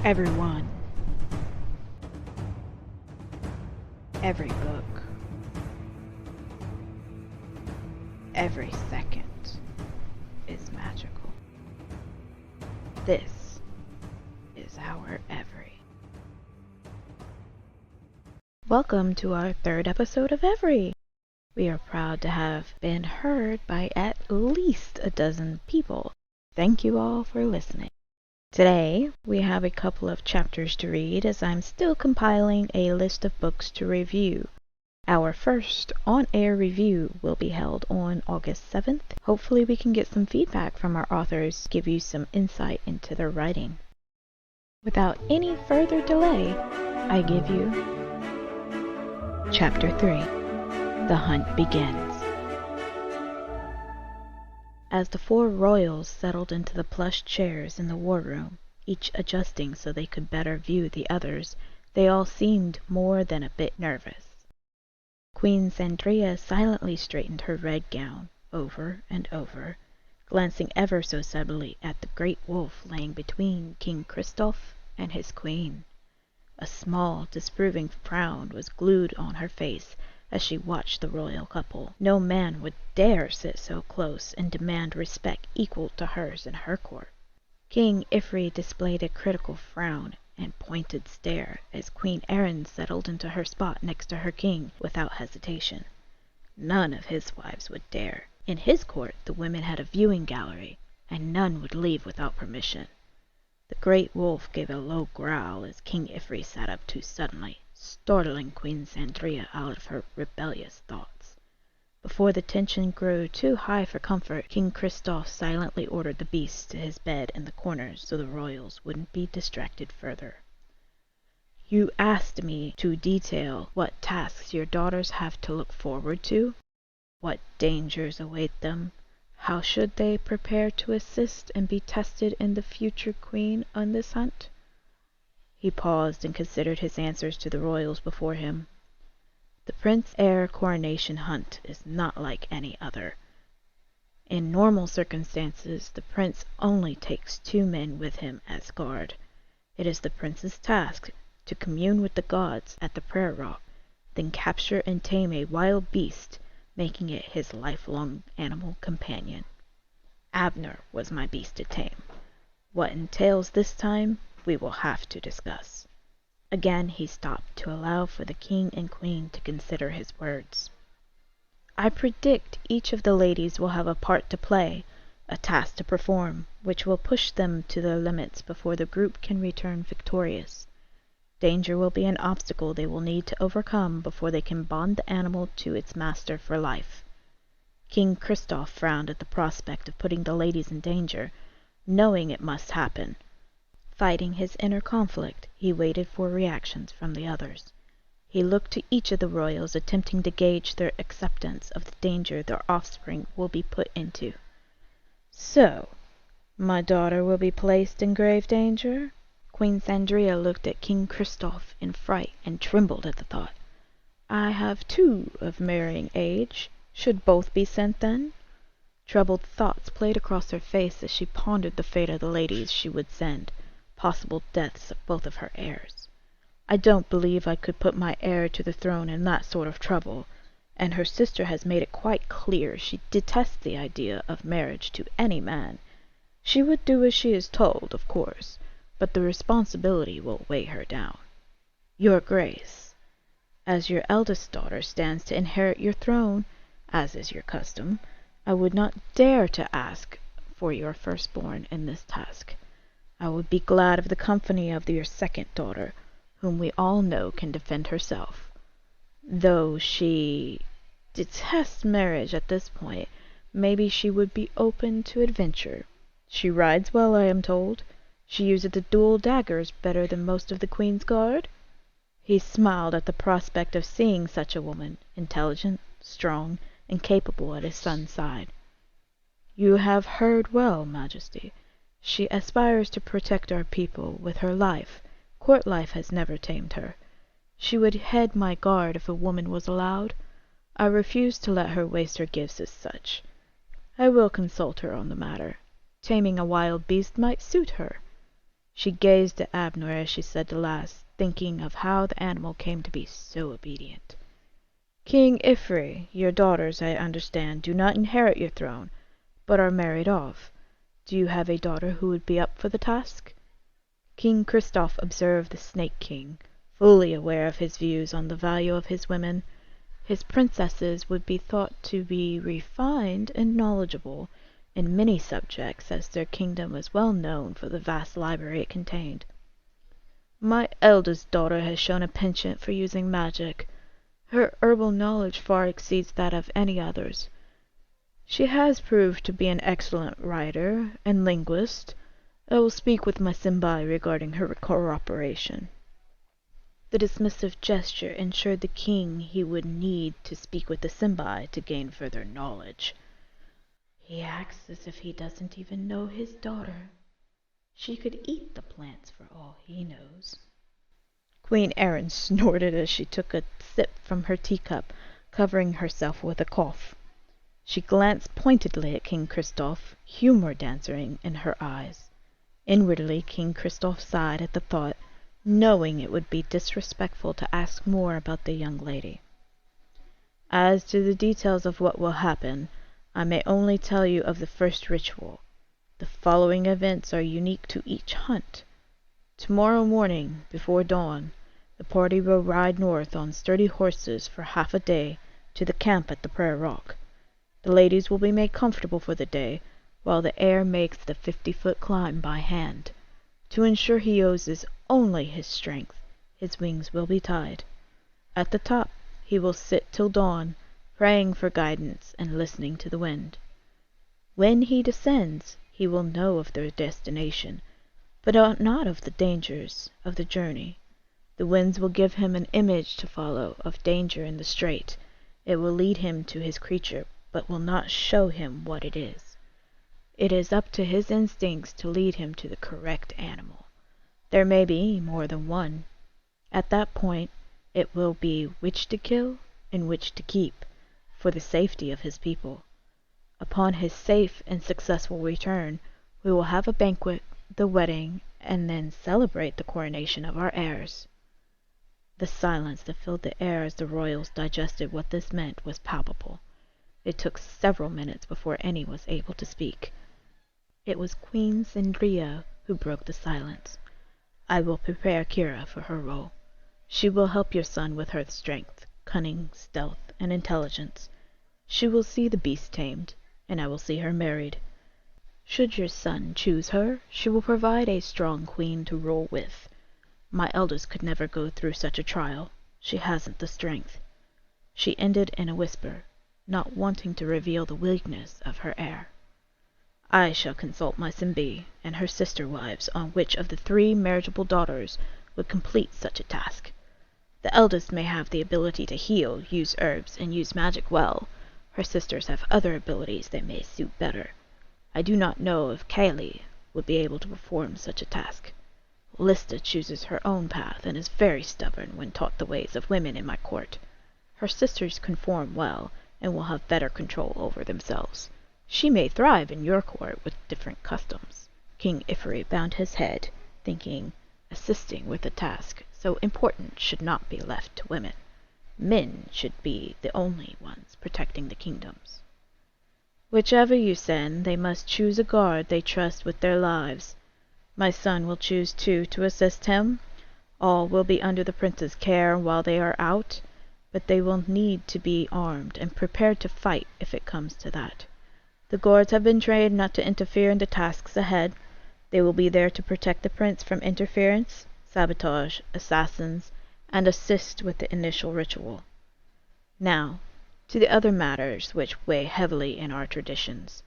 Everyone, every book, every second is magical. This is our Everi. Welcome to our third episode of Everi. We are proud to have been heard by at least a dozen people. Thank you all for listening. Today, we have a couple of chapters to read as I'm still compiling a list of books to review. Our first on-air review will be held on August 7th. Hopefully we can get some feedback from our authors, give you some insight into their writing. Without any further delay, I give you Chapter 3, The Hunt Begins. As the four royals settled into the plush chairs in the war room, each adjusting so they could better view the others, they all seemed more than a bit nervous. Queen Sandria silently straightened her red gown over and over, glancing ever so subtly at the great wolf laying between King Kristoff and his queen. A small, disapproving frown was glued on her face as she watched the royal couple. No man would dare sit so close and demand respect equal to hers in her court. King Everi displayed a critical frown and pointed stare as Queen Erin settled into her spot next to her king without hesitation. None of his wives would dare. In his court the women had a viewing gallery, and none would leave without permission. The great wolf gave a low growl as King Everi sat up too suddenly, startling Queen Sandria out of her rebellious thoughts. Before the tension grew too high for comfort, King Kristoff silently ordered the beast to his bed in the corner so the royals wouldn't be distracted further. You asked me to detail what tasks your daughters have to look forward to, what dangers await them, how should they prepare to assist and be tested in the future queen on this hunt? He paused and considered his answers to the royals before him. The Prince Heir coronation hunt is not like any other. In normal circumstances, the prince only takes 2 men with him as guard. It is the prince's task to commune with the gods at the prayer rock, then capture and tame a wild beast, making it his lifelong animal companion. Abner was my beast to tame. What entails this time, we will have to discuss. Again he stopped to allow for the king and queen to consider his words. I predict each of the ladies will have a part to play, a task to perform, which will push them to their limits before the group can return victorious. Danger will be an obstacle they will need to overcome before they can bond the animal to its master for life. King Kristoff frowned at the prospect of putting the ladies in danger, knowing it must happen. Fighting his inner conflict, he waited for reactions from the others. He looked to each of the royals, attempting to gauge their acceptance of the danger their offspring will be put into. So, my daughter will be placed in grave danger? Queen Sandria looked at King Kristoff in fright and trembled at the thought. I have 2 of marrying age. Should both be sent then? Troubled thoughts played across her face as she pondered the fate of the ladies she would send, possible deaths of both of her heirs. I don't believe I could put my heir to the throne in that sort of trouble, and her sister has made it quite clear she detests the idea of marriage to any man. She would do as she is told, of course, but the responsibility will weigh her down. Your Grace, as your eldest daughter stands to inherit your throne, as is your custom, I would not dare to ask for your firstborn in this task. I would be glad of the company of your second daughter, whom we all know can defend herself. Though she detests marriage at this point, maybe she would be open to adventure. She rides well, I am told. She uses the dual daggers better than most of the Queen's Guard. He smiled at the prospect of seeing such a woman, intelligent, strong, and capable at his son's side. You have heard well, Majesty. She aspires to protect our people with her life. Court life has never tamed her. She would head my guard if a woman was allowed. I refuse to let her waste her gifts as such. I will consult her on the matter. Taming a wild beast might suit her. She gazed at Abner as she said the last, thinking of how the animal came to be so obedient. "King Everi, your daughters, I understand, do not inherit your throne, but are married off. Do you have a daughter who would be up for the task?" King Kristoff observed the Snake King, fully aware of his views on the value of his women. His princesses would be thought to be refined and knowledgeable in many subjects, as their kingdom was well known for the vast library it contained. "My eldest daughter has shown a penchant for using magic. Her herbal knowledge far exceeds that of any others. She has proved to be an excellent writer and linguist. I will speak with my Simbai regarding her cooperation." The dismissive gesture ensured the king he would need to speak with the Simbai to gain further knowledge. "He acts as if he doesn't even know his daughter. She could eat the plants for all he knows." Queen Erin snorted as she took a sip from her teacup, covering herself with a cough. She glanced pointedly at King Kristoff, humor dancing in her eyes. Inwardly, King Kristoff sighed at the thought, knowing it would be disrespectful to ask more about the young lady. "As to the details of what will happen, I may only tell you of the first ritual. The following events are unique to each hunt. Tomorrow morning, before dawn, the party will ride north on sturdy horses for half a day to the camp at the Prayer Rock. The ladies will be made comfortable for the day, while the heir makes the 50-foot climb by hand. To ensure he uses only his strength, his wings will be tied. At the top, he will sit till dawn, praying for guidance and listening to the wind. When he descends, he will know of their destination, but not of the dangers of the journey. The winds will give him an image to follow of danger in the strait. It will lead him to his creature, but will not show him what it is. It is up to his instincts to lead him to the correct animal. There may be more than one. At that point, it will be which to kill and which to keep, for the safety of his people. Upon his safe and successful return, we will have a banquet, the wedding, and then celebrate the coronation of our heirs." The silence that filled the air as the royals digested what this meant was palpable. It took several minutes before any was able to speak. It was Queen Cendrilla who broke the silence. "I will prepare Kira for her role. She will help your son with her strength, cunning, stealth, and intelligence. She will see the beast tamed, and I will see her married. Should your son choose her, she will provide a strong queen to rule with. My eldest could never go through such a trial. She hasn't the strength." She ended in a whisper, not wanting to reveal the weakness of her heir. "I shall consult my Simbi and her sister wives on which of the 3 marriageable daughters would complete such a task. The eldest may have the ability to heal, use herbs, and use magic well. Her sisters have other abilities that may suit better. I do not know if Kaylee would be able to perform such a task. Lista chooses her own path and is very stubborn when taught the ways of women in my court. Her sisters conform well and will have better control over themselves. She may thrive in your court with different customs." King Everi bowed his head, thinking assisting with a task so important should not be left to women. Men should be the only ones protecting the kingdoms. "Whichever you send, they must choose a guard they trust with their lives. My son will choose 2 to assist him. All will be under the prince's care while they are out, but they will need to be armed and prepared to fight if it comes to that. The guards have been trained not to interfere in the tasks ahead. They will be there to protect the prince from interference, sabotage, assassins, and assist with the initial ritual. Now, to the other matters which weigh heavily in our traditions.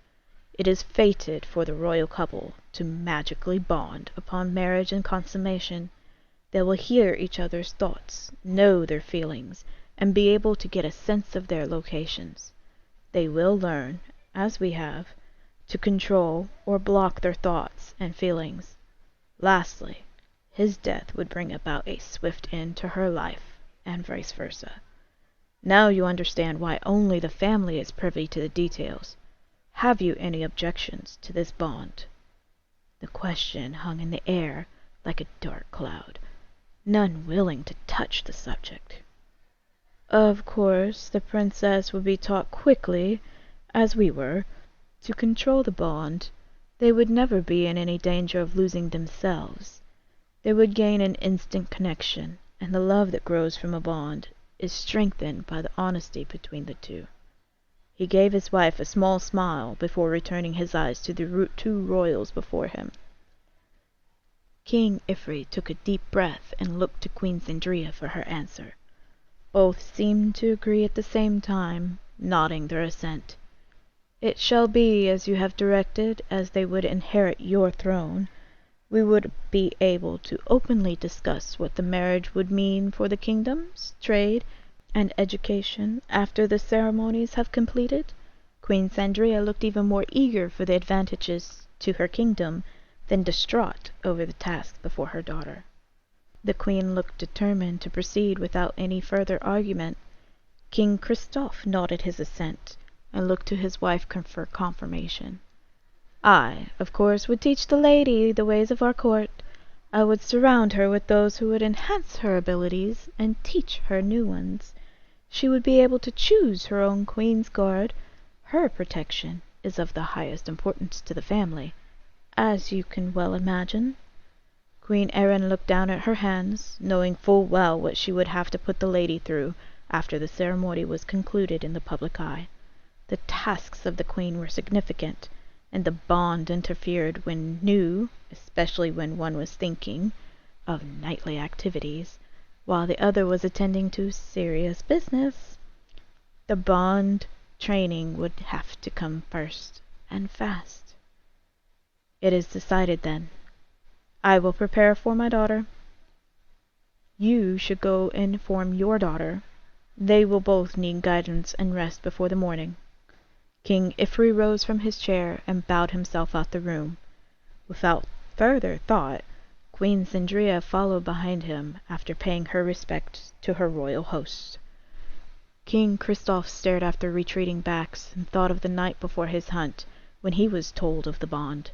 It is fated for the royal couple to magically bond upon marriage and consummation. They will hear each other's thoughts, know their feelings, and be able to get a sense of their locations. They will learn, as we have, to control or block their thoughts and feelings. Lastly, his death would bring about a swift end to her life, and vice versa. Now you understand why only the family is privy to the details. Have you any objections to this bond?" The question hung in the air, like a dark cloud, none willing to touch the subject. Of course, the princess would be taught quickly, as we were, to control the bond. They would never be in any danger of losing themselves. They would gain an instant connection, and the love that grows from a bond is strengthened by the honesty between the two. He gave his wife a small smile before returning his eyes to the two royals before him. King Everi took a deep breath and looked to Queen Zandria for her answer. Both seemed to agree at the same time, nodding their assent. It shall be as you have directed, as they would inherit your throne. We would be able to openly discuss what the marriage would mean for the kingdoms, trade, and education after the ceremonies have completed. Queen Zandria looked even more eager for the advantages to her kingdom than distraught over the task before her daughter. The queen looked determined to proceed without any further argument. King Christophe nodded his assent, and looked to his wife for confirmation. I, of course, would teach the lady the ways of our court. I would surround her with those who would enhance her abilities and teach her new ones. She would be able to choose her own queen's guard. Her protection is of the highest importance to the family, as you can well imagine. Queen Erin looked down at her hands, knowing full well what she would have to put the lady through after the ceremony was concluded in the public eye. The tasks of the queen were significant, and the bond interfered when new, especially when one was thinking of knightly activities, while the other was attending to serious business. The bond training would have to come first, and fast. It is decided, then. I will prepare for my daughter. You should go and inform your daughter. They will both need guidance and rest before the morning. King Everi rose from his chair and bowed himself out the room. Without further thought, Queen Zandria followed behind him after paying her respects to her royal hosts. King Christophe stared after retreating backs and thought of the night before his hunt when he was told of the bond.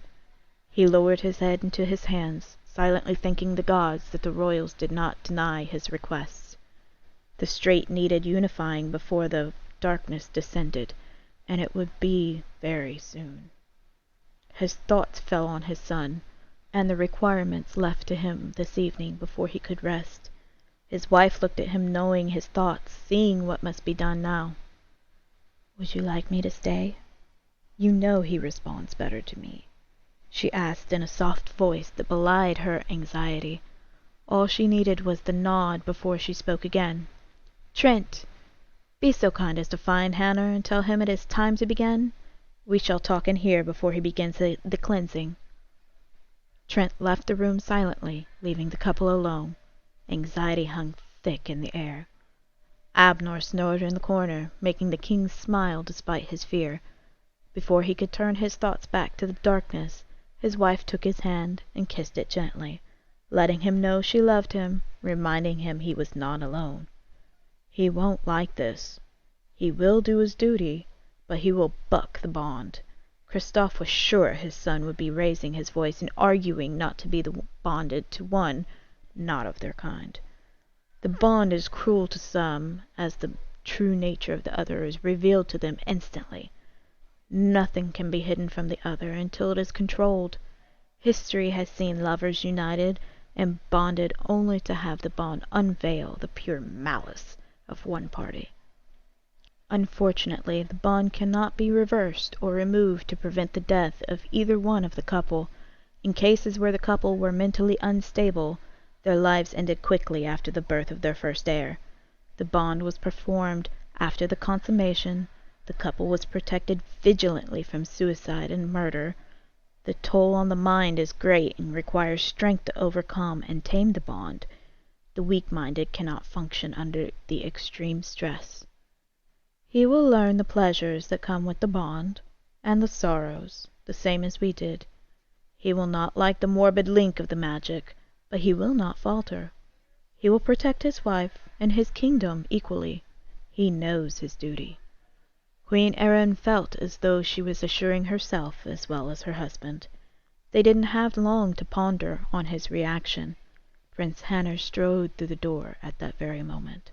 He lowered his head into his hands, silently thanking the gods that the royals did not deny his requests. The strait needed unifying before the darkness descended, and it would be very soon. His thoughts fell on his son, and the requirements left to him this evening before he could rest. His wife looked at him, knowing his thoughts, seeing what must be done now. Would you like me to stay? You know he responds better to me, she asked in a soft voice that belied her anxiety. All she needed was the nod before she spoke again. Trent, be so kind as to find Hanner and tell him it is time to begin. We shall talk in here before he begins the cleansing. Trent left the room silently, leaving the couple alone. Anxiety hung thick in the air. Abner snored in the corner, making the king smile despite his fear. Before he could turn his thoughts back to the darkness, his wife took his hand and kissed it gently, letting him know she loved him, reminding him he was not alone. He won't like this. He will do his duty, but he will buck the bond. Christophe was sure his son would be raising his voice and arguing not to be bonded to one not of their kind. The bond is cruel to some, as the true nature of the other is revealed to them instantly. Nothing can be hidden from the other until it is controlled. History has seen lovers united and bonded only to have the bond unveil the pure malice of one party. Unfortunately, the bond cannot be reversed or removed to prevent the death of either one of the couple. In cases where the couple were mentally unstable, their lives ended quickly after the birth of their first heir. The bond was performed after the consummation. The couple was protected vigilantly from suicide and murder. The toll on the mind is great and requires strength to overcome and tame the bond. The weak-minded cannot function under the extreme stress. He will learn the pleasures that come with the bond, and the sorrows, the same as we did. He will not like the morbid link of the magic, but he will not falter. He will protect his wife and his kingdom equally. He knows his duty. Queen Erin felt as though she was assuring herself as well as her husband. They didn't have long to ponder on his reaction. Prince Hanner strode through the door at that very moment.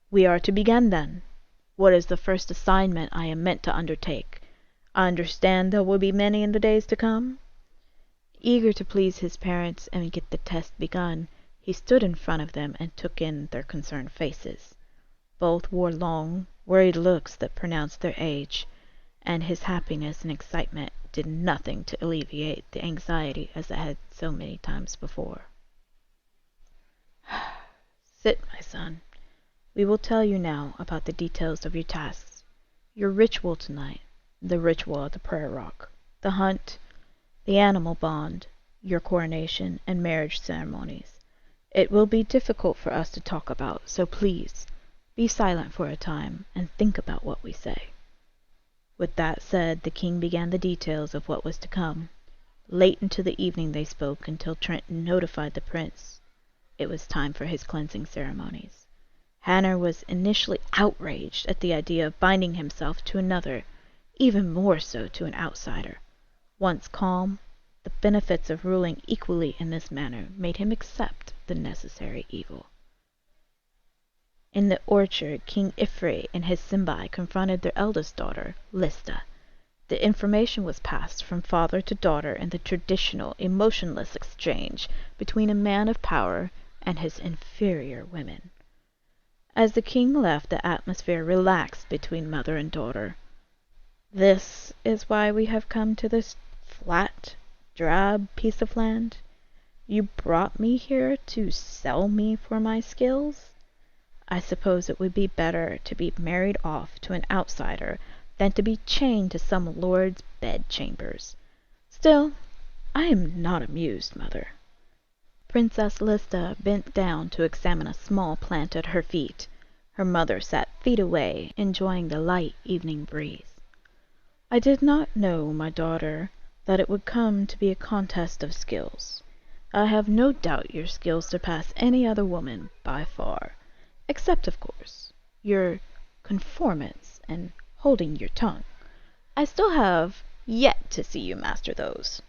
"We are to begin, then. What is the first assignment I am meant to undertake? I understand there will be many in the days to come." Eager to please his parents and get the test begun, he stood in front of them and took in their concerned faces. Both wore long, worried looks that pronounced their age, and his happiness and excitement did nothing to alleviate the anxiety as it had so many times before. "Sit, my son. We will tell you now about the details of your tasks. Your ritual tonight, the ritual of the prayer rock, the hunt, the animal bond, your coronation and marriage ceremonies. It will be difficult for us to talk about, so please, be silent for a time and think about what we say." With that said, the king began the details of what was to come. Late into the evening they spoke until Trenton notified the prince it was time for his cleansing ceremonies. Hanner was initially outraged at the idea of binding himself to another, even more so to an outsider. Once calm, the benefits of ruling equally in this manner made him accept the necessary evil. In the orchard, King Everi and his Simbai confronted their eldest daughter, Lista. The information was passed from father to daughter in the traditional, emotionless exchange between a man of power and his inferior women. As the king left, the atmosphere relaxed between mother and daughter. "This is why we have come to this flat, drab piece of land? You brought me here to sell me for my skills? I suppose it would be better to be married off to an outsider than to be chained to some lord's bedchambers. Still, I am not amused, mother." Princess Lista bent down to examine a small plant at her feet. Her mother sat feet away, enjoying the light evening breeze. "I did not know, my daughter, that it would come to be a contest of skills. I have no doubt your skills surpass any other woman by far, except, of course, your conformance and holding your tongue. I still have yet to see you master those.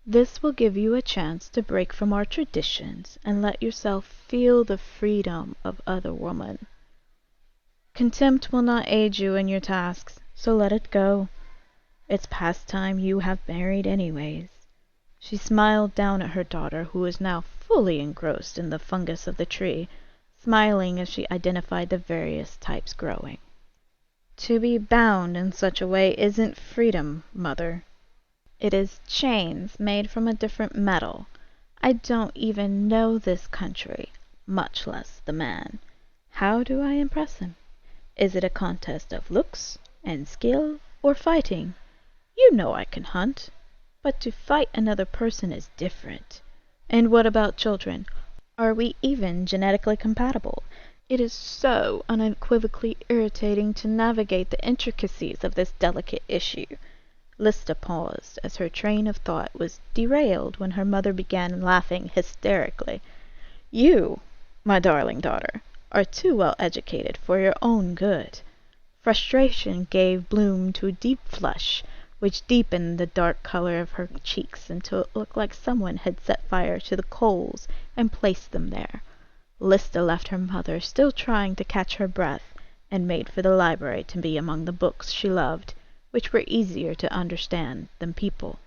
This will give you a chance to break from our traditions and let yourself feel the freedom of other women. Contempt will not aid you in your tasks, so let it go. It's past time you have married anyways." She smiled down at her daughter, who was now fully engrossed in the fungus of the tree, smiling as she identified the various types growing. "To be bound in such a way isn't freedom, mother. It is chains made from a different metal. I don't even know this country, much less the man. How do I impress him? Is it a contest of looks and skill or fighting? You know I can hunt, but to fight another person is different. And what about children? Are we even genetically compatible? It is so unequivocally irritating to navigate the intricacies of this delicate issue." Lista paused, as her train of thought was derailed when her mother began laughing hysterically. "You, my darling daughter, are too well educated for your own good." Frustration gave bloom to a deep flush, which deepened the dark color of her cheeks until it looked like someone had set fire to the coals and placed them there. Lista left her mother still trying to catch her breath, and made for the library to be among the books she loved, which were easier to understand than people.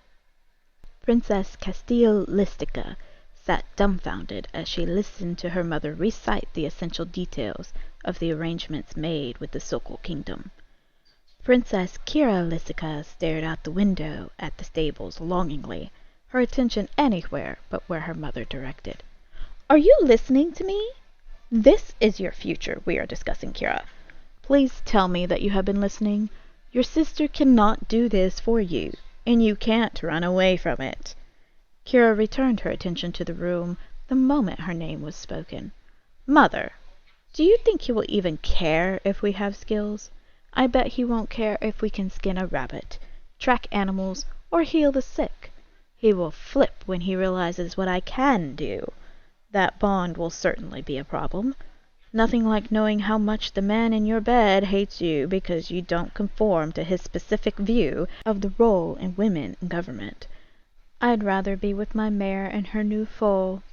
Princess Castile Listica sat dumbfounded as she listened to her mother recite the essential details of the arrangements made with the Sokol Kingdom. Princess Kira Listica stared out the window at the stables longingly, her attention anywhere but where her mother directed. "Are you listening to me? This is your future we are discussing, Kira. Please tell me that you have been listening. Your sister cannot do this for you, and you can't run away from it." Kira returned her attention to the room the moment her name was spoken. "Mother, do you think he will even care if we have skills? I bet he won't care if we can skin a rabbit, track animals, or heal the sick. He will flip when he realizes what I can do. That bond will certainly be a problem. Nothing like knowing how much the man in your bed hates you because you don't conform to his specific view of the role in women in government. I'd rather be with my mare and her new foal.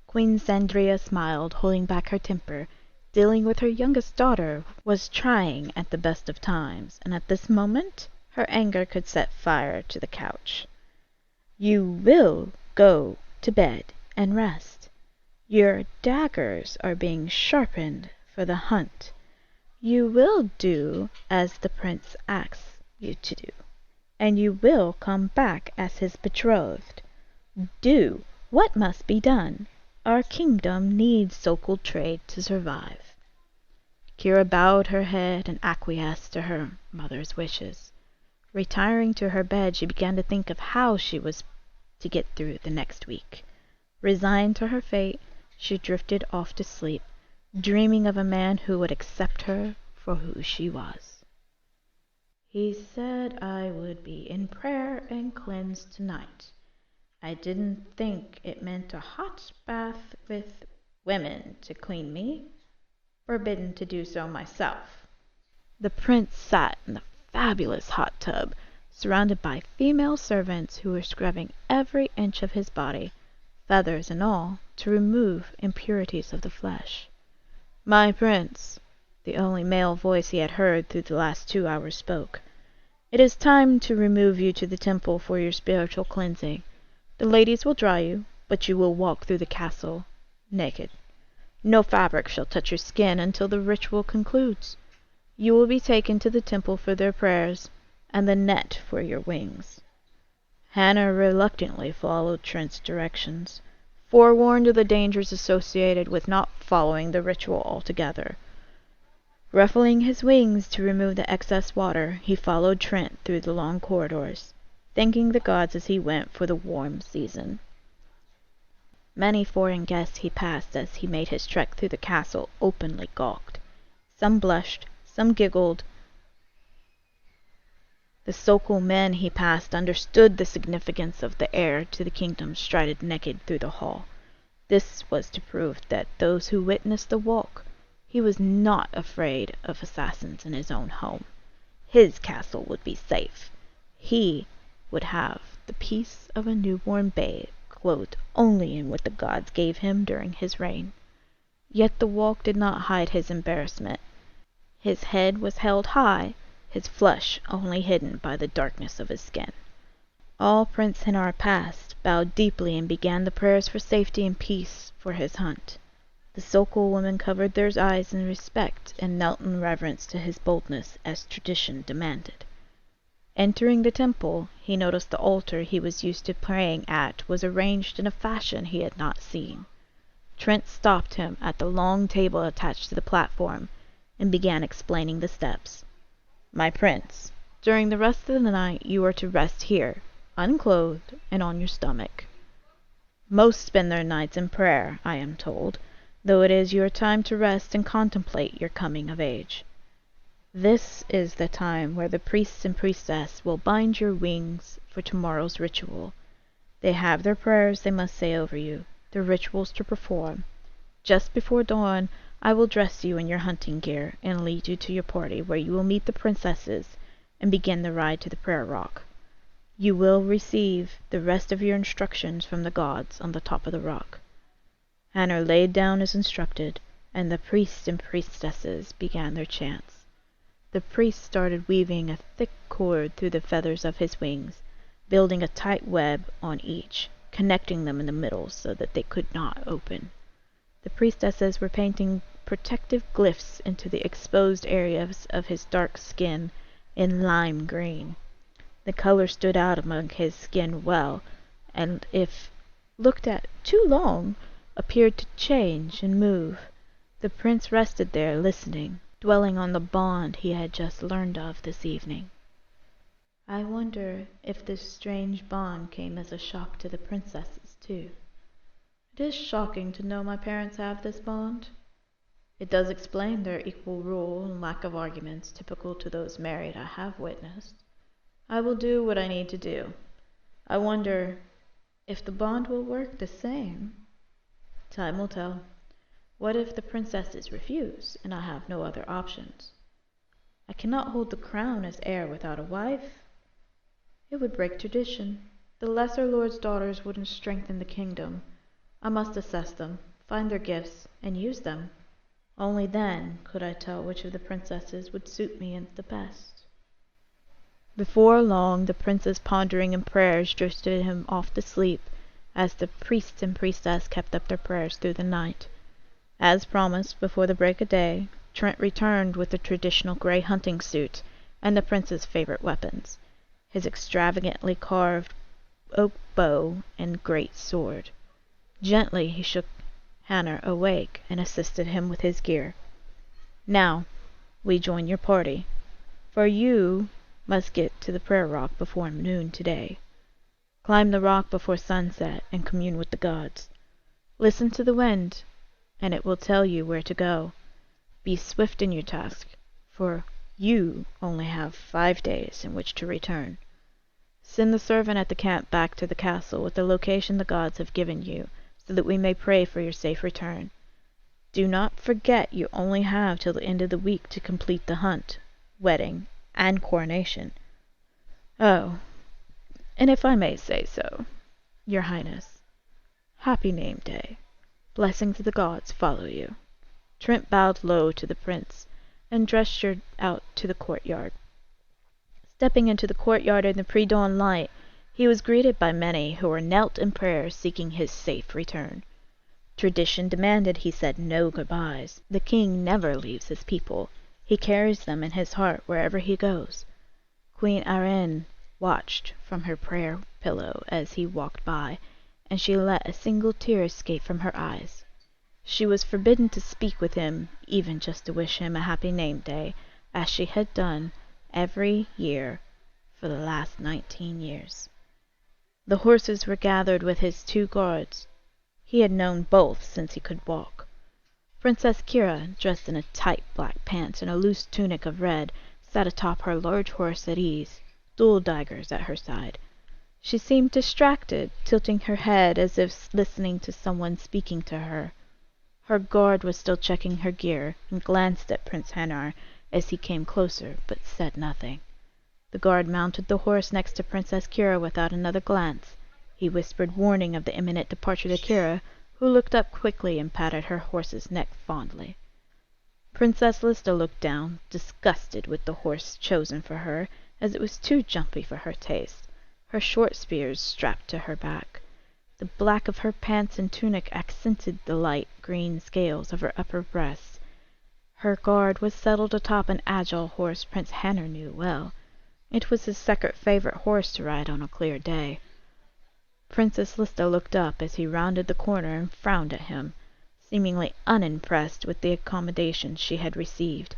Queen Sandria smiled, holding back her temper. Dealing with her youngest daughter was trying at the best of times, and at this moment her anger could set fire to the couch. You will go to bed and rest. Your daggers are being sharpened for the hunt. You will do as the prince asks you to do, and you will come back as his betrothed. Do what must be done. Our kingdom needs Sokol trade to survive. Kira bowed her head and acquiesced to her mother's wishes. Retiring to her bed, she began to think of how she was to get through the next week. Resigned to her fate, she drifted off to sleep, dreaming of a man who would accept her for who she was. He said I would be in prayer and cleansed tonight. I didn't think it meant a hot bath with women to clean me. Forbidden to do so myself. The prince sat in the fabulous hot tub, surrounded by female servants who were scrubbing every inch of his body, feathers and all, to remove impurities of the flesh. My prince, the only male voice he had heard through the last 2 hours, spoke. It is time to remove you to the temple for your spiritual cleansing. The ladies will dry you, but you will walk through the castle naked. No fabric shall touch your skin until the ritual concludes. You will be taken to the temple for their prayers, and the net for your wings. Hannah reluctantly followed Trent's directions, forewarned of the dangers associated with not following the ritual altogether. Ruffling his wings to remove the excess water, he followed Trent through the long corridors, thanking the gods as he went for the warm season. Many foreign guests he passed as he made his trek through the castle openly gawked. Some blushed, some giggled. The Sokol men he passed understood the significance of the heir to the kingdom strided naked through the hall. This was to prove that those who witnessed the walk, he was not afraid of assassins in his own home. His castle would be safe. He would have the peace of a newborn babe, clothed only in what the gods gave him during his reign. Yet the walk did not hide his embarrassment. His head was held high, his flush only hidden by the darkness of his skin. All Prince Hinar passed, bowed deeply and began the prayers for safety and peace for his hunt. The Sokol women covered their eyes in respect and knelt in reverence to his boldness as tradition demanded. Entering the temple, he noticed the altar he was used to praying at was arranged in a fashion he had not seen. Trent stopped him at the long table attached to the platform and began explaining the steps. My prince, during the rest of the night you are to rest here, unclothed and on your stomach. Most spend their nights in prayer, I am told, though it is your time to rest and contemplate your coming of age. This is the time where the priests and priestess will bind your wings for tomorrow's ritual. They have their prayers they must say over you, their rituals to perform. Just before dawn, I will dress you in your hunting gear and lead you to your party where you will meet the princesses and begin the ride to the prayer rock. You will receive the rest of your instructions from the gods on the top of the rock. Hanner laid down as instructed, and the priests and priestesses began their chants. The priest started weaving a thick cord through the feathers of his wings, building a tight web on each, connecting them in the middle so that they could not open. The priestesses were painting protective glyphs into the exposed areas of his dark skin in lime green. The color stood out among his skin well, and if looked at too long, appeared to change and move. The prince rested there listening, dwelling on the bond he had just learned of this evening. I wonder if this strange bond came as a shock to the princesses, too. It is shocking to know my parents have this bond. It does explain their equal rule and lack of arguments typical to those married I have witnessed. I will do what I need to do. I wonder if the bond will work the same. Time will tell. What if the princesses refuse, and I have no other options? I cannot hold the crown as heir without a wife. It would break tradition. The lesser lord's daughters wouldn't strengthen the kingdom. I must assess them, find their gifts, and use them. Only then could I tell which of the princesses would suit me the best. Before long, the prince's pondering and prayers drifted him off to sleep, as the priest and priestess kept up their prayers through the night. As promised, before the break of day, Trent returned with the traditional gray hunting suit and the prince's favorite weapons, his extravagantly carved oak bow and great sword. Gently he shook Hanner awake and assisted him with his gear. Now, we join your party, for you must get to the prayer rock before noon today. Climb the rock before sunset and commune with the gods. Listen to the wind, and it will tell you where to go. Be swift in your task, for you only have 5 days in which to return. Send the servant at the camp back to the castle with the location the gods have given you, so that we may pray for your safe return. Do not forget you only have till the end of the week to complete the hunt, wedding, and coronation. Oh, and if I may say so, your highness, happy name day. Blessings of the gods follow you. Trent bowed low to the prince, and gestured out to the courtyard. Stepping into the courtyard in the pre-dawn light, he was greeted by many who were knelt in prayer seeking his safe return. Tradition demanded he said no goodbyes. The king never leaves his people. He carries them in his heart wherever he goes. Queen Arene watched from her prayer pillow as he walked by, and she let a single tear escape from her eyes. She was forbidden to speak with him, even just to wish him a happy name day, as she had done every year for the last 19 years. The horses were gathered with his 2 guards. He had known both since he could walk. Princess Kira, dressed in a tight black pants and a loose tunic of red, sat atop her large horse at ease, dual daggers at her side. She seemed distracted, tilting her head as if listening to someone speaking to her. Her guard was still checking her gear, and glanced at Prince Hannar as he came closer, but said nothing. The guard mounted the horse next to Princess Kira without another glance. He whispered warning of the imminent departure to Kira, who looked up quickly and patted her horse's neck fondly. Princess Lista looked down, disgusted with the horse chosen for her, as it was too jumpy for her taste, her short spears strapped to her back. The black of her pants and tunic accented the light green scales of her upper breast. Her guard was settled atop an agile horse Prince Hannar knew well. It was his second favorite horse to ride on a clear day. Princess Lista looked up as he rounded the corner and frowned at him, seemingly unimpressed with the accommodations she had received.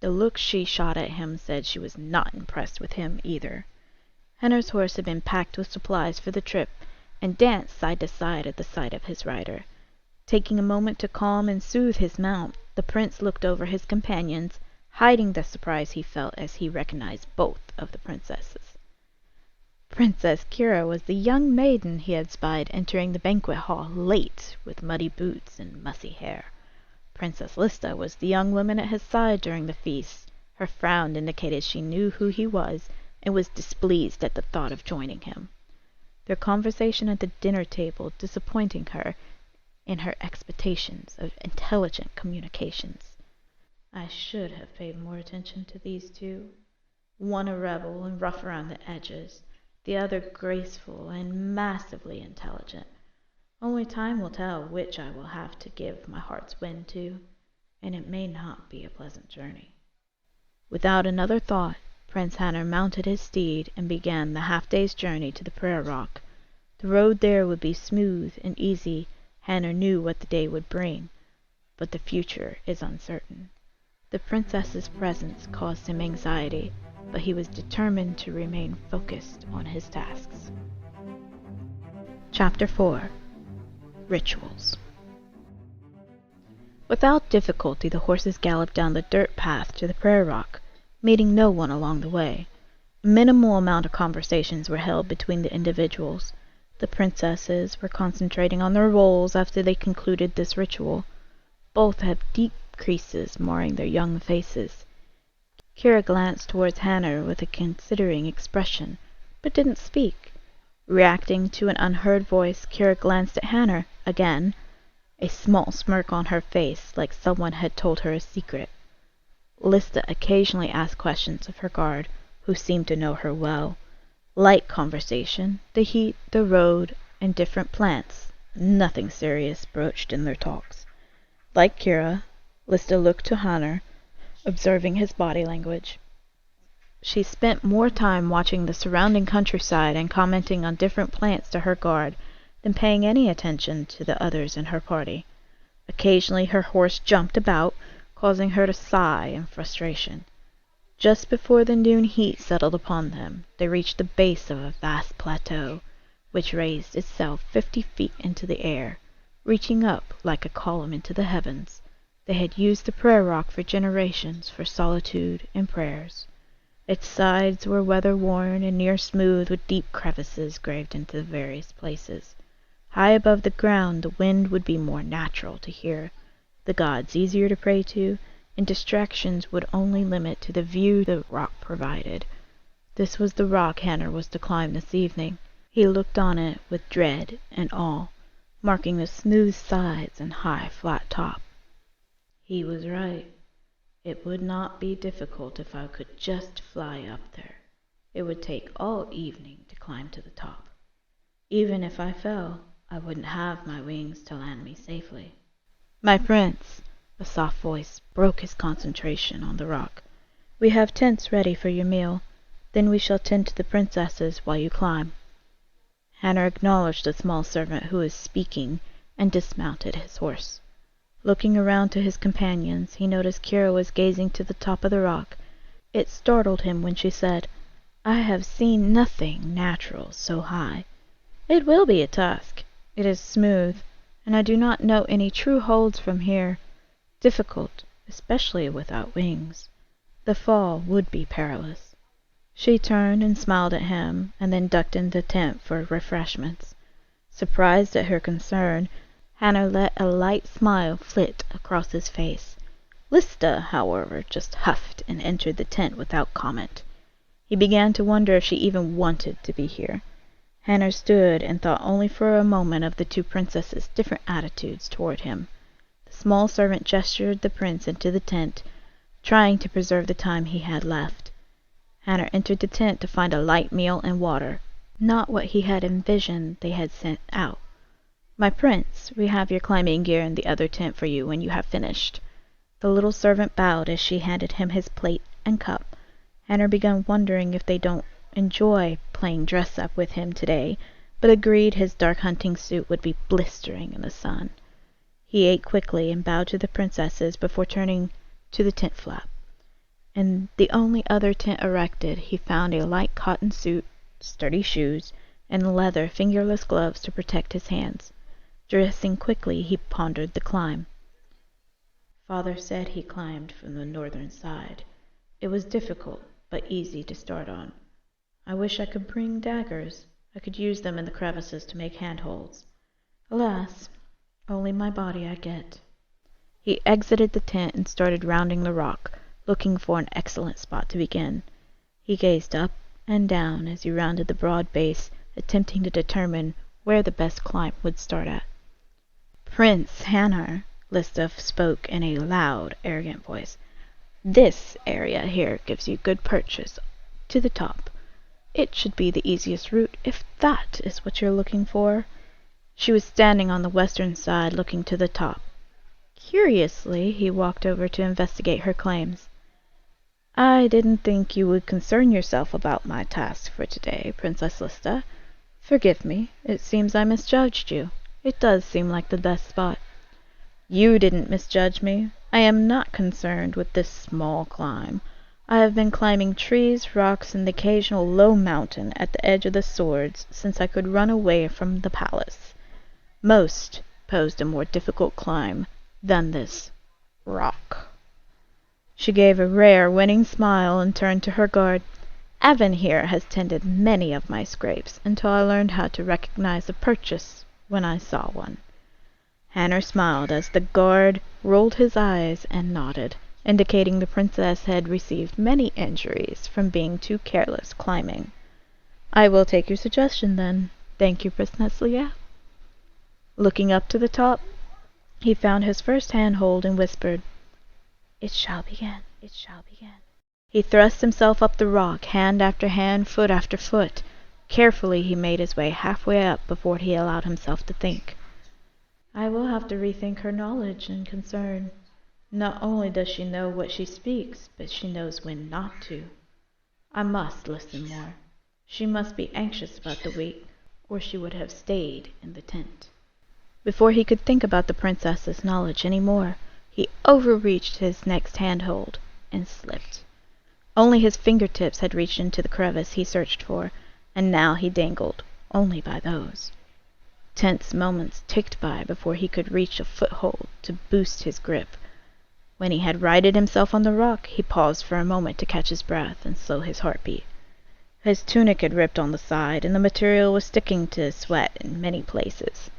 The look she shot at him said she was not impressed with him either. Hannar's horse had been packed with supplies for the trip, and danced side to side at the sight of his rider. Taking a moment to calm and soothe his mount, the prince looked over his companions, hiding the surprise he felt as he recognized both of the princesses. Princess Kira was the young maiden he had spied entering the banquet hall late with muddy boots and mussy hair. Princess Lista was the young woman at his side during the feast. Her frown indicated she knew who he was and was displeased at the thought of joining him. Their conversation at the dinner table disappointing her in her expectations of intelligent communications. I should have paid more attention to these 2. One a rebel and rough around the edges, the other graceful and massively intelligent. Only time will tell which I will have to give my heart's wind to, and it may not be a pleasant journey. Without another thought, Prince Hannar mounted his steed and began the half-day's journey to the prayer rock. The road there would be smooth and easy. Hannar knew what the day would bring, but the future is uncertain. The princess's presence caused him anxiety, but he was determined to remain focused on his tasks. Chapter 4. Rituals. Without difficulty the horses galloped down the dirt path to the prayer rock, meeting no one along the way. A minimal amount of conversations were held between the individuals. The princesses were concentrating on their roles after they concluded this ritual. Both have deep creases marring their young faces. Kira glanced towards Hannah with a considering expression, but didn't speak. Reacting to an unheard voice, Kira glanced at Hannah again, a small smirk on her face, like someone had told her a secret. Lista occasionally asked questions of her guard, who seemed to know her well. Light conversation, the heat, the road, and different plants. Nothing serious broached in their talks. Like Kira, Lista looked to Hannah, observing his body language. She spent more time watching the surrounding countryside and commenting on different plants to her guard than paying any attention to the others in her party. Occasionally her horse jumped about, causing her to sigh in frustration. Just before the noon heat settled upon them, they reached the base of a vast plateau, which raised itself 50 feet into the air, reaching up like a column into the heavens. They had used the prayer rock for generations for solitude and prayers. Its sides were weather-worn and near smooth, with deep crevices graved into the various places. High above the ground the wind would be more natural to hear, the gods easier to pray to, and distractions would only limit to the view the rock provided. This was the rock Hannah was to climb this evening. He looked on it with dread and awe, marking the smooth sides and high flat top. He was right. It would not be difficult if I could just fly up there. It would take all evening to climb to the top. Even if I fell, I wouldn't have my wings to land me safely. My prince, a soft voice broke his concentration on the rock. We have tents ready for your meal. Then we shall tend to the princesses while you climb. Hannah acknowledged the small servant who was speaking and dismounted his horse. Looking around to his companions, he noticed Kira was gazing to the top of the rock. It startled him when she said, I have seen nothing natural so high. It will be a task. It is smooth, and I do not know any true holds from here. Difficult, especially without wings. The fall would be perilous. She turned and smiled at him, and then ducked into the tent for refreshments. Surprised at her concern, Hannah let a light smile flit across his face. Lista, however, just huffed and entered the tent without comment. He began to wonder if she even wanted to be here. Hannah stood and thought only for a moment of the two princesses' different attitudes toward him. The small servant gestured the prince into the tent, trying to preserve the time he had left. Hannah entered the tent to find a light meal and water, not what he had envisioned they had sent out. My prince, we have your climbing gear in the other tent for you when you have finished. The little servant bowed as she handed him his plate and cup. Hannah began wondering if they don't enjoy playing dress-up with him today, but agreed his dark hunting suit would be blistering in the sun. He ate quickly and bowed to the princesses before turning to the tent flap. In the only other tent erected, he found a light cotton suit, sturdy shoes, and leather fingerless gloves to protect his hands. Dressing quickly, he pondered the climb. Father said he climbed from the northern side. It was difficult, but easy to start on. I wish I could bring daggers. I could use them in the crevices to make handholds. Alas, only my body I get. He exited the tent and started rounding the rock, looking for an excellent spot to begin. He gazed up and down as he rounded the broad base, attempting to determine where the best climb would start at. Prince Hannah, Lista spoke in a loud, arrogant voice. This area here gives you good purchase to the top. It should be the easiest route, if that is what you're looking for. She was standing on the western side, looking to the top. Curiously, he walked over to investigate her claims. I didn't think you would concern yourself about my task for today, Princess Lista. Forgive me, it seems I misjudged you. It does seem like the best spot. You didn't misjudge me. I am not concerned with this small climb. I have been climbing trees, rocks, and the occasional low mountain at the edge of the swords since I could run away from the palace. Most posed a more difficult climb than this rock. She gave a rare, winning smile and turned to her guard. Evan here has tended many of my scrapes until I learned how to recognize a purchase when I saw one. Hanner smiled as the guard rolled his eyes and nodded, indicating the princess had received many injuries from being too careless climbing. "I will take your suggestion, then. Thank you, Princess Leia." Looking up to the top, he found his first handhold and whispered, "It shall begin, it shall begin." He thrust himself up the rock, hand after hand, foot after foot. Carefully he made his way halfway up before he allowed himself to think. "I will have to rethink her knowledge and concern. Not only does she know what she speaks, but she knows when not to. I must listen more. She must be anxious about the weak, or she would have stayed in the tent." Before he could think about the princess's knowledge any more, he overreached his next handhold and slipped. Only his fingertips had reached into the crevice he searched for, and now he dangled only by those. Tense moments ticked by before he could reach a foothold to boost his grip. When he had righted himself on the rock, he paused for a moment to catch his breath and slow his heartbeat. His tunic had ripped on the side, and the material was sticking to his sweat in many places.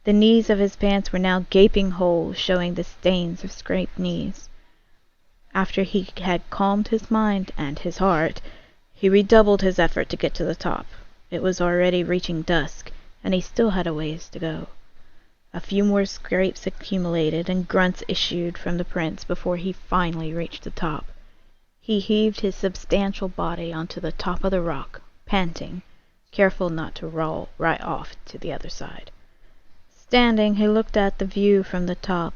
The knees of his pants were now gaping holes, showing the stains of scraped knees. After he had calmed his mind and his heart, he redoubled his effort to get to the top. It was already reaching dusk, and he still had a ways to go. A few more scrapes accumulated, and grunts issued from the prince before he finally reached the top. He heaved his substantial body onto the top of the rock, panting, careful not to roll right off to the other side. Standing, he looked at the view from the top.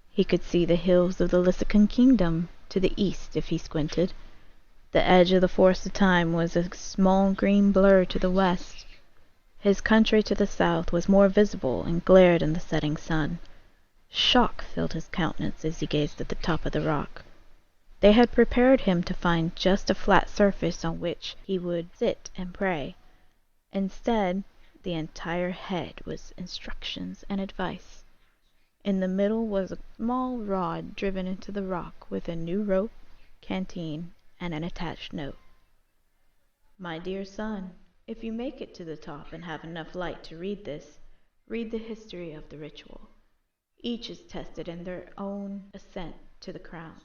He could see the hills of the Lysican kingdom to the east if he squinted. The edge of the Forest of Time was a small green blur to the west. His country to the south was more visible and glared in the setting sun. Shock filled his countenance as he gazed at the top of the rock. They had prepared him to find just a flat surface on which he would sit and pray. Instead, the entire head was instructions and advice. In the middle was a small rod driven into the rock with a new rope, canteen, and an attached note. "My dear son, if you make it to the top and have enough light to read this, read the history of the ritual. Each is tested in their own ascent to the crown.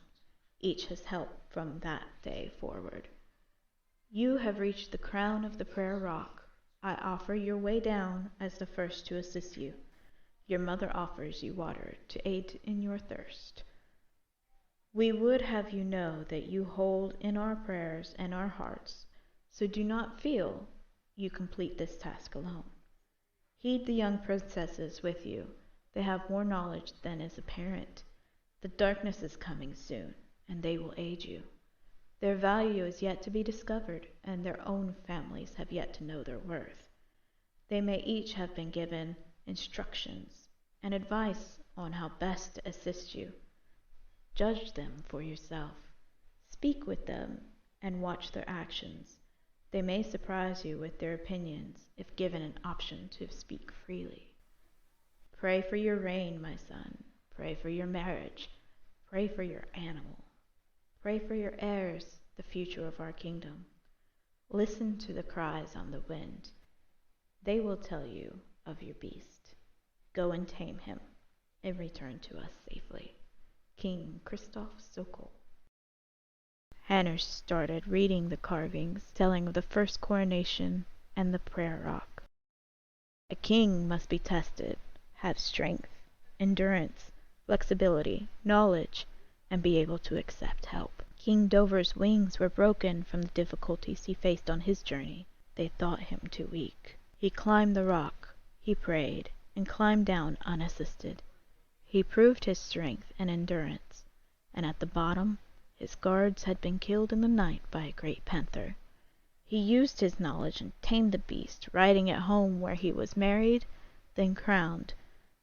Each has help from that day forward. You have reached the crown of the prayer rock. I offer your way down as the first to assist you. Your mother offers you water to aid in your thirst. We would have you know that you hold in our prayers and our hearts, so do not feel you complete this task alone. Heed the young princesses with you. They have more knowledge than is apparent. The darkness is coming soon, and they will aid you. Their value is yet to be discovered, and their own families have yet to know their worth. They may each have been given instructions and advice on how best to assist you. Judge them for yourself. Speak with them and watch their actions. They may surprise you with their opinions if given an option to speak freely. Pray for your reign, my son. Pray for your marriage. Pray for your animal. Pray for your heirs, the future of our kingdom. Listen to the cries on the wind. They will tell you of your beast. Go and tame him, and return to us safely. King Christoph Sokol." Hanner started reading the carvings, telling of the first coronation and the prayer rock. A king must be tested, have strength, endurance, flexibility, knowledge, and be able to accept help. King Dover's wings were broken from the difficulties he faced on his journey. They thought him too weak. He climbed the rock, he prayed, and climbed down unassisted. He proved his strength and endurance, and at the bottom, his guards had been killed in the night by a great panther. He used his knowledge and tamed the beast, riding it home where he was married, then crowned,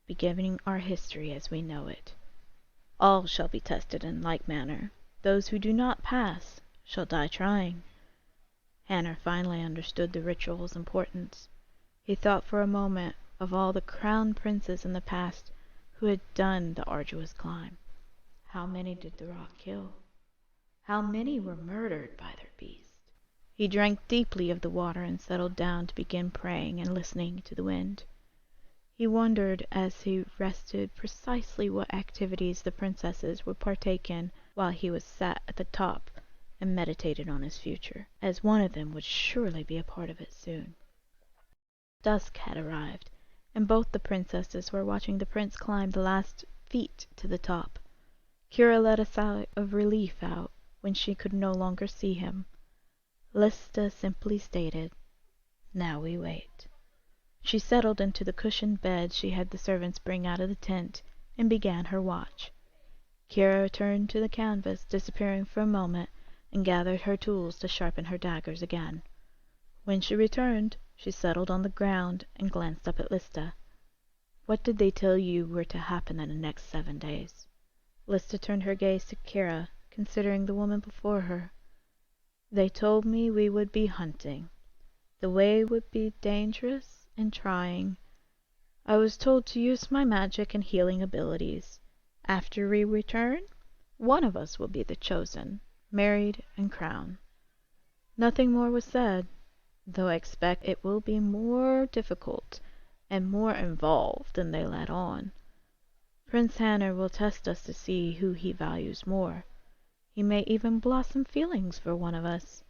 beginning our history as we know it. All shall be tested in like manner. Those who do not pass shall die trying. Hanner finally understood the ritual's importance. He thought for a moment of all the crowned princes in the past who had done the arduous climb. How many did the rock kill? How many were murdered by their beast? He drank deeply of the water and settled down to begin praying and listening to the wind. He wondered as he rested precisely what activities the princesses would partake in while he was sat at the top and meditated on his future, as one of them would surely be a part of it soon. Dusk had arrived, and both the princesses were watching the prince climb the last feet to the top. Kira let a sigh of relief out when she could no longer see him. Lista simply stated, "Now we wait." She settled into the cushioned bed she had the servants bring out of the tent, and began her watch. Kira returned to the canvas, disappearing for a moment, and gathered her tools to sharpen her daggers again. When she returned, she settled on the ground and glanced up at Lista. "What did they tell you were to happen in the next 7 days?" Lista turned her gaze to Kira, considering the woman before her. "They told me we would be hunting. The way would be dangerous and trying. I was told to use my magic and healing abilities. After we return, one of us will be the chosen, married and crowned." Nothing more was said, though I expect it will be more difficult and more involved than they let on. Prince Hanner will test us to see who he values more. He may even blossom feelings for one of us.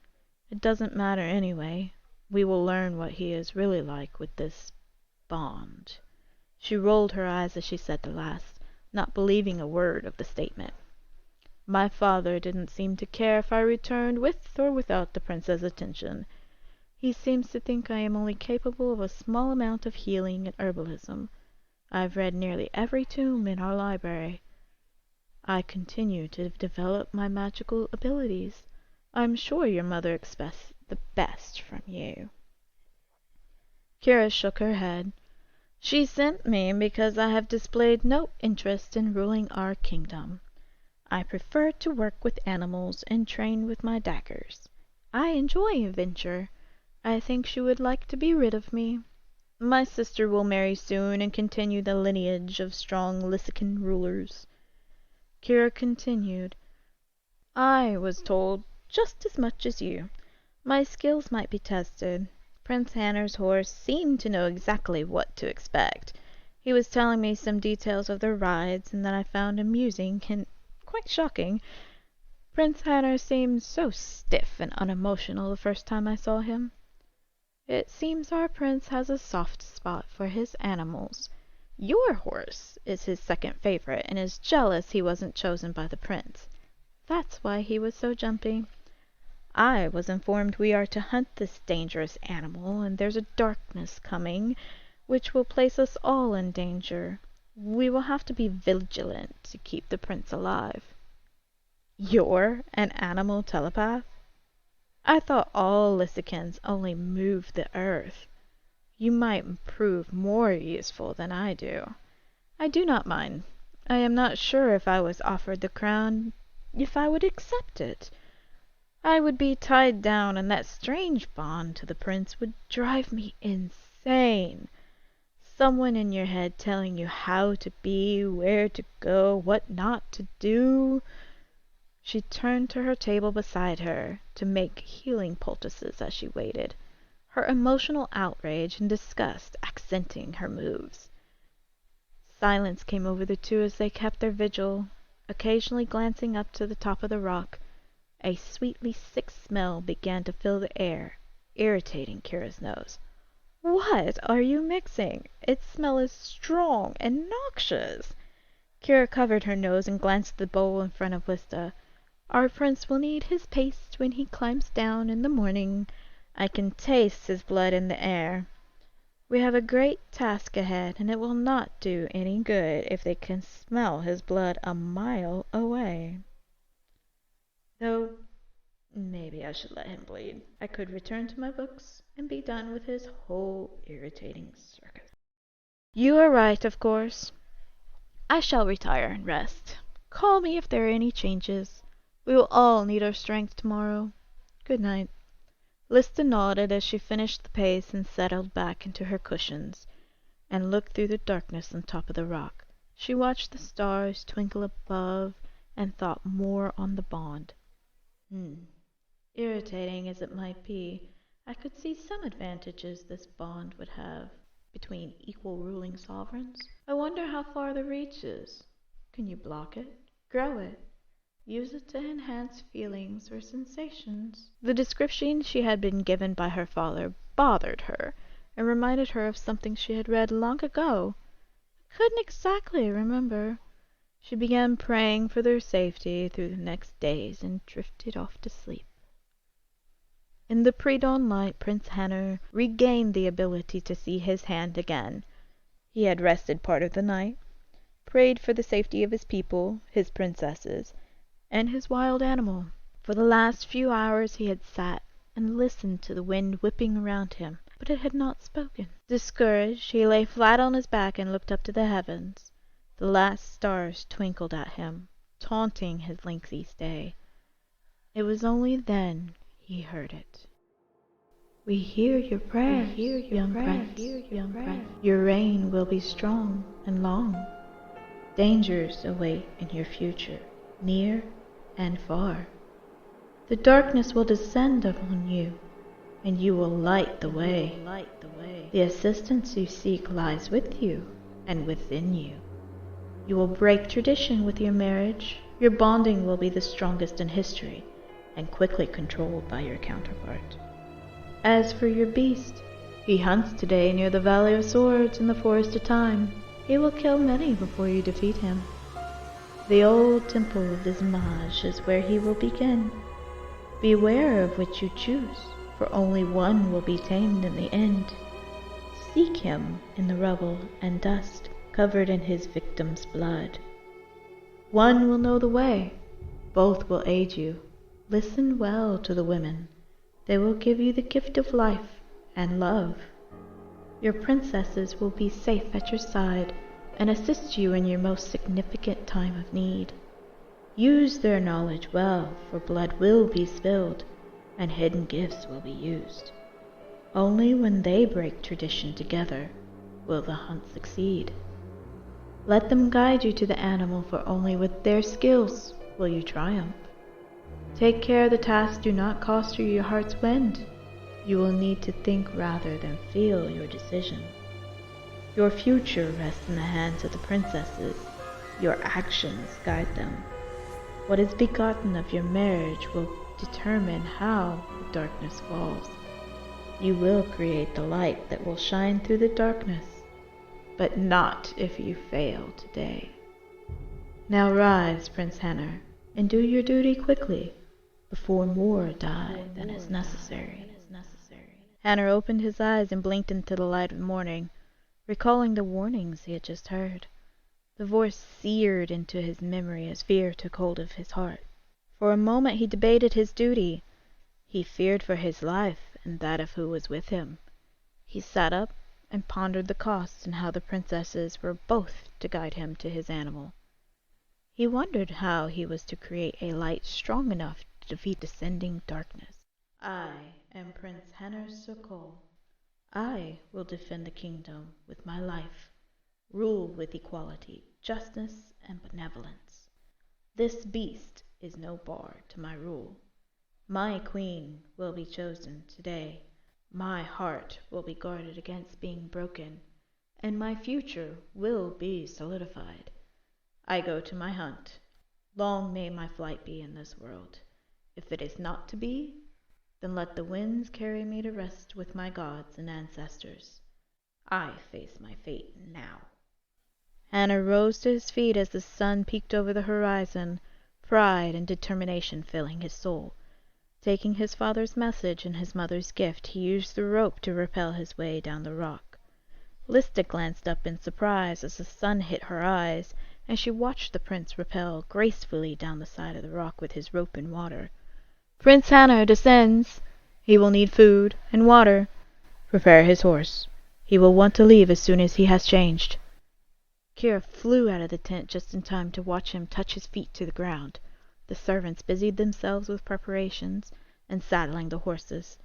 It doesn't matter anyway. We will learn what he is really like with this bond. She rolled her eyes as she said the last, not believing a word of the statement. "My father didn't seem to care if I returned with or without the prince's attention. He seems to think I am only capable of a small amount of healing and herbalism. I've read nearly every tomb in our library. I continue to develop my magical abilities. I'm sure your mother expects the best from you." Kira shook her head. "She sent me because I have displayed no interest in ruling our kingdom. I prefer to work with animals and train with my daggers. I enjoy adventure. I think she would like to be rid of me. My sister will marry soon and continue the lineage of strong Lysican rulers." Kira continued, "I was told just as much as you. My skills might be tested. Prince Hanner's horse seemed to know exactly what to expect. He was telling me some details of their rides, and that I found amusing and quite shocking. Prince Hanner seemed so stiff and unemotional the first time I saw him. It seems our prince has a soft spot for his animals. Your horse is his second favorite and is jealous he wasn't chosen by the prince. That's why he was so jumpy. I was informed we are to hunt this dangerous animal, and there's a darkness coming, which will place us all in danger. We will have to be vigilant to keep the prince alive." "You're an animal telepath? I thought all Lysicans only moved the earth. You might prove more useful than I do. I do not mind. I am not sure if I was offered the crown if I would accept it. I would be tied down, and that strange bond to the prince would drive me insane. Someone in your head telling you how to be, where to go, what not to do." She turned to her table beside her to make healing poultices as she waited, her emotional outrage and disgust accenting her moves. Silence came over the two as they kept their vigil, occasionally glancing up to the top of the rock. A sweetly sick smell began to fill the air, irritating Kira's nose. "What are you mixing? Its smell is strong and noxious." Kira covered her nose and glanced at the bowl in front of Lista. "Our prince will need his paste when he climbs down in the morning. I can taste his blood in the air. We have a great task ahead, and it will not do any good if they can smell his blood a mile away. Though, maybe I should let him bleed. I could return to my books and be done with his whole irritating circus." "You are right, of course. I shall retire and rest. Call me if there are any changes. We will all need our strength tomorrow. Good night." Lista nodded as she finished the paste and settled back into her cushions, and looked through the darkness on top of the rock. She watched the stars twinkle above and thought more on the bond. Irritating as it might be, I could see some advantages this bond would have between equal ruling sovereigns? I wonder how far the reach is. Can you block it? Grow it? Use it to enhance feelings or sensations? The description she had been given by her father bothered her, and reminded her of something she had read long ago. I couldn't exactly remember. She began praying for their safety through the next days and drifted off to sleep. In the pre-dawn light, Prince Henner regained the ability to see his hand again. He had rested part of the night, prayed for the safety of his people, his princesses, and his wild animal. For the last few hours he had sat and listened to the wind whipping around him, but it had not spoken. Discouraged, he lay flat on his back and looked up to the heavens. The last stars twinkled at him, taunting his lengthy stay. It was only then he heard it. We hear your prayers, young prince. Your reign will be strong and long. Dangers await in your future, near and far. The darkness will descend upon you, and you will light the way. The assistance you seek lies with you and within you. You will break tradition with your marriage. Your bonding will be the strongest in history, and quickly controlled by your counterpart. As for your beast, he hunts today near the Valley of Swords in the Forest of Time. He will kill many before you defeat him. The old temple of Vismage is where he will begin. Beware of which you choose, for only one will be tamed in the end. Seek him in the rubble and dust, covered in his victim's blood. One will know the way, both will aid you. Listen well to the women. They will give you the gift of life and love. Your princesses will be safe at your side and assist you in your most significant time of need. Use their knowledge well, for blood will be spilled and hidden gifts will be used. Only when they break tradition together will the hunt succeed. Let them guide you to the animal, for only with their skills will you triumph. Take care the tasks do not cost you your heart's wind. You will need to think rather than feel your decision. Your future rests in the hands of the princesses. Your actions guide them. What is begotten of your marriage will determine how the darkness falls. You will create the light that will shine through the darkness, but not if you fail today. Now rise, Prince Henner, and do your duty quickly, before more die than is necessary. Henner opened his eyes and blinked into the light of morning, recalling the warnings he had just heard. The voice seared into his memory as fear took hold of his heart. For a moment he debated his duty. He feared for his life and that of who was with him. He sat up and pondered the cost and how the princesses were both to guide him to his animal. He wondered how he was to create a light strong enough to defeat descending darkness. I am Prince Henner Sokol. I will defend the kingdom with my life, rule with equality, justice, and benevolence. This beast is no bar to my rule. My queen will be chosen today. My heart will be guarded against being broken, and my future will be solidified. I go to my hunt. Long may my flight be in this world. If it is not to be, then let the winds carry me to rest with my gods and ancestors. I face my fate now. Henner rose to his feet as the sun peeked over the horizon, pride and determination filling his soul. Taking his father's message and his mother's gift, he used the rope to rappel his way down the rock. Lista glanced up in surprise as the sun hit her eyes, and she watched the prince rappel gracefully down the side of the rock with his rope and water. Prince Henner descends. He will need food and water. Prepare his horse. He will want to leave as soon as he has changed. Kira flew out of the tent just in time to watch him touch his feet to the ground. The servants busied themselves with preparations and saddling the horses.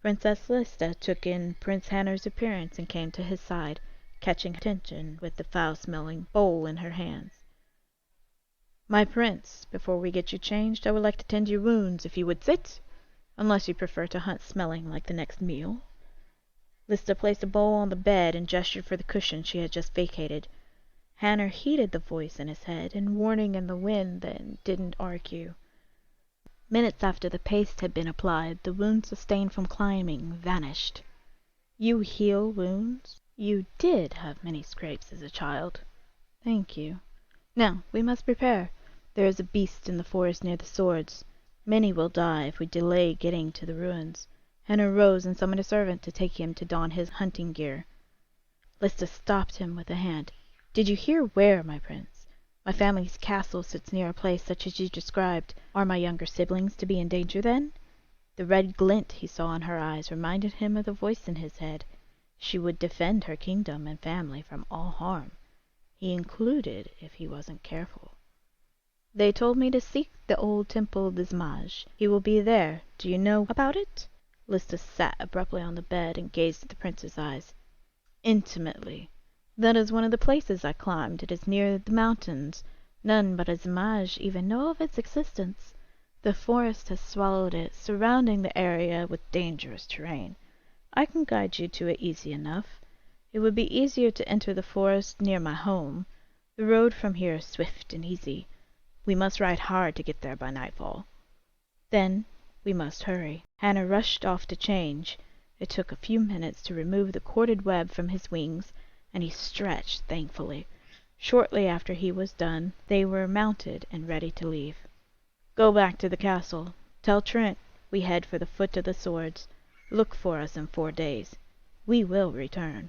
Princess Lista took in Prince Henner's appearance and came to his side, catching attention with the foul-smelling bowl in her hands. My prince, before we get you changed, I would like to tend your wounds, if you would sit, unless you prefer to hunt smelling like the next meal. Lista placed a bowl on the bed and gestured for the cushion she had just vacated. Hanner heeded the voice in his head and warning in the wind, then didn't argue. Minutes after the paste had been applied, the wound sustained from climbing vanished. You heal wounds? You did have many scrapes as a child. Thank you. Now, we must prepare. There is a beast in the forest near the swords. Many will die if we delay getting to the ruins. Hanner rose and summoned a servant to take him to don his hunting gear. Lista stopped him with a hand. Did you hear where, my prince? My family's castle sits near a place such as you described. Are my younger siblings to be in danger then? The red glint he saw in her eyes reminded him of the voice in his head. She would defend her kingdom and family from all harm. He included if he wasn't careful. They told me to seek the old temple of Dismage. He will be there. Do you know about it? Lista sat abruptly on the bed and gazed at the prince's eyes. Intimately. That is one of the places I climbed. It is near the mountains. None but Dismage even know of its existence. The forest has swallowed it, surrounding the area with dangerous terrain. I can guide you to it easy enough. It would be easier to enter the forest near my home. The road from here is swift and easy. We must ride hard to get there by nightfall. Then we must hurry. Hanner rushed off to change. It took a few minutes to remove the corded web from his wings, and he stretched thankfully. Shortly after he was done, they were mounted and ready to leave. Go back to the castle. Tell Trent we head for the foot of the swords. Look for us in 4 days. We will return.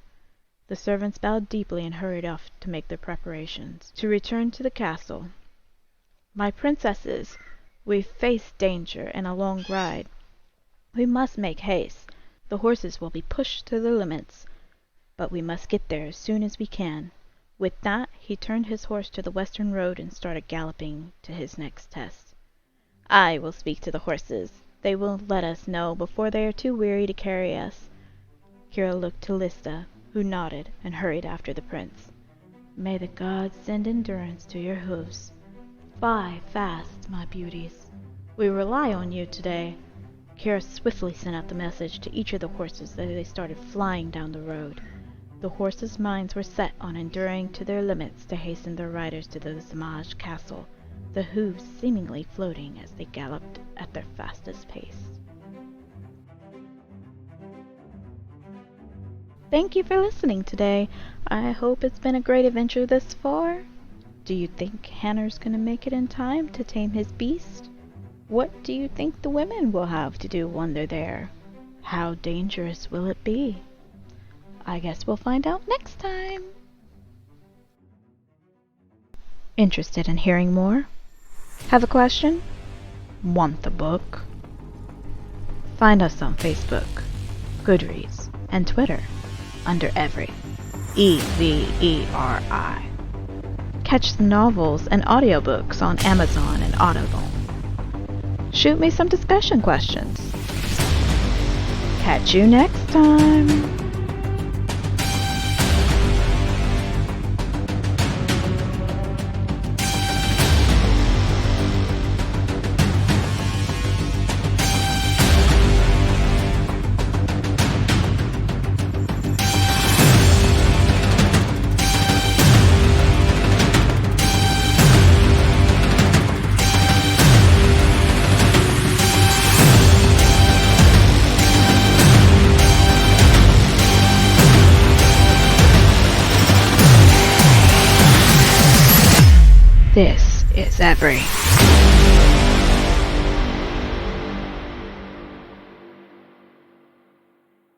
The servants bowed deeply and hurried off to make their preparations. To return to the castle. My princesses, we've faced danger and a long ride. We must make haste. The horses will be pushed to their limits. But we must get there as soon as we can. With that, he turned his horse to the western road and started galloping to his next test. I will speak to the horses. They will let us know before they are too weary to carry us. Kira looked to Lista, who nodded and hurried after the prince. May the gods send endurance to your hooves. Fly fast, my beauties. We rely on you today. Kira swiftly sent out the message to each of the horses as they started flying down the road. The horses' minds were set on enduring to their limits to hasten their riders to the Dismage castle, the hooves seemingly floating as they galloped at their fastest pace. Thank you for listening today. I hope it's been a great adventure thus far. Do you think Hanner's gonna make it in time to tame his beast? What do you think the women will have to do when they're there? How dangerous will it be? I guess we'll find out next time. Interested in hearing more? Have a question? Want the book? Find us on Facebook, Goodreads, and Twitter under Everi, Everi. Catch the novels and audiobooks on Amazon and Audible. Shoot me some discussion questions. Catch you next time. This is Everi.